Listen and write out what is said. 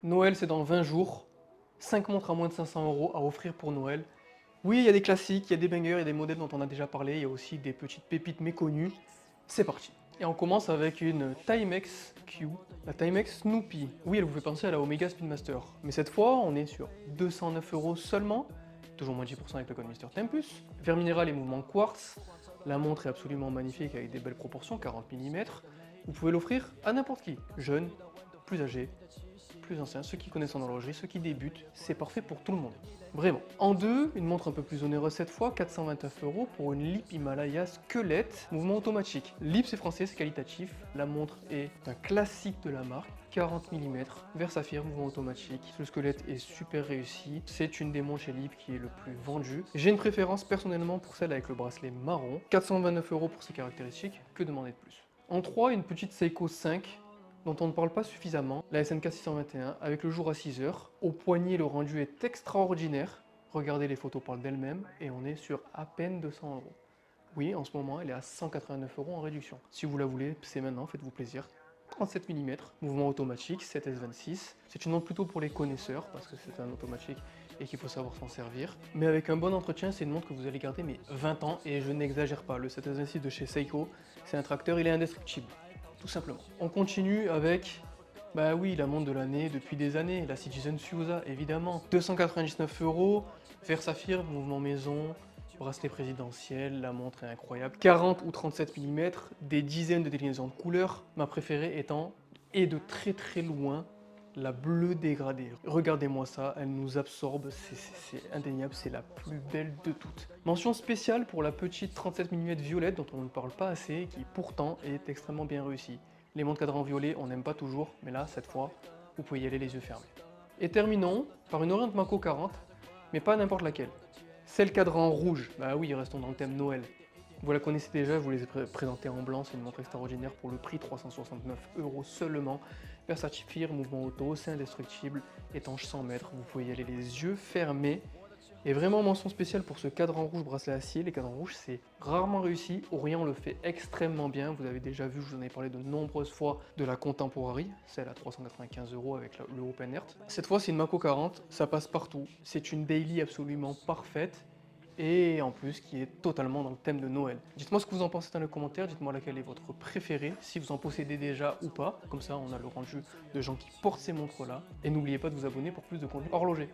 Noël, c'est dans 20 jours. 5 montres à moins de 500 € à offrir pour Noël. Oui, il y a des classiques, il y a des bangers, il y a des modèles dont on a déjà parlé, il y a aussi des petites pépites méconnues. C'est parti. Et on commence avec une Timex Q, la Timex Snoopy. Oui, elle vous fait penser à la Omega Speedmaster. Mais cette fois, on est sur 209 € seulement, toujours moins 10% avec le code Mister Tempus. Verre minéral et mouvement quartz. La montre est absolument magnifique avec des belles proportions, 40 mm. Vous pouvez l'offrir à n'importe qui, jeune, plus âgé, plus anciens, ceux qui connaissent en horlogerie, ceux qui débutent, c'est parfait pour tout le monde. Vraiment. En deux, une montre un peu plus onéreuse cette fois, 429 € pour une Lip Himalaya Squelette, mouvement automatique. Lip c'est français, c'est qualitatif. La montre est un classique de la marque, 40 mm, verre saphir, mouvement automatique. Le squelette est super réussi. C'est une des montres chez Lip qui est le plus vendue. J'ai une préférence personnellement pour celle avec le bracelet marron. 429 € pour ses caractéristiques, que demander de plus. En 3, une petite Seiko 5 dont on ne parle pas suffisamment, la SNK 621 avec le jour à 6 heures. Au poignet, le rendu est extraordinaire. Regardez, les photos parlent d'elles-mêmes et on est sur à peine 200 €. Oui, en ce moment, elle est à 189 € en réduction. Si vous la voulez, c'est maintenant, faites-vous plaisir. 37 mm, mouvement automatique, 7S26. C'est une montre plutôt pour les connaisseurs parce que c'est un automatique et qu'il faut savoir s'en servir. Mais avec un bon entretien, c'est une montre que vous allez garder mais 20 ans et je n'exagère pas. Le 7S26 de chez Seiko, c'est un tracteur, il est indestructible. Tout simplement. On continue avec, bah oui, la montre de l'année depuis des années, la Citizen Fusa, évidemment. 299 €, verre saphir, mouvement maison, bracelet présidentiel, la montre est incroyable. 40 ou 37 mm, des dizaines de déclinaisons de couleurs, ma préférée étant, et de très très loin, la bleue dégradée. Regardez-moi ça, elle nous absorbe, c'est indéniable, c'est la plus belle de toutes. Mention spéciale pour la petite 37 mm violette dont on ne parle pas assez, qui pourtant est extrêmement bien réussie. Les montres cadran violet, on n'aime pas toujours, mais là, cette fois, vous pouvez y aller les yeux fermés. Et terminons par une Orient Mako 40, mais pas n'importe laquelle. Celle cadran rouge, bah oui, restons dans le thème Noël. Vous la connaissez déjà, je vous les ai présentés en blanc, c'est une montre extraordinaire pour le prix 369 € seulement. Versatifir, mouvement auto, c'est indestructible, étanche 100 mètres, vous pouvez y aller les yeux fermés. Et vraiment mention spéciale pour ce cadran rouge bracelet acier, les cadrans rouges c'est rarement réussi, Orient le fait extrêmement bien, vous avez déjà vu, je vous en ai parlé de nombreuses fois de la Contemporary, celle à 395 € avec le Open Earth. Cette fois c'est une Mako 40, ça passe partout, c'est une daily absolument parfaite, et en plus qui est totalement dans le thème de Noël. Dites-moi ce que vous en pensez dans les commentaires, dites-moi laquelle est votre préférée, si vous en possédez déjà ou pas, comme ça on a le rendu de gens qui portent ces montres là, et n'oubliez pas de vous abonner pour plus de contenu horloger.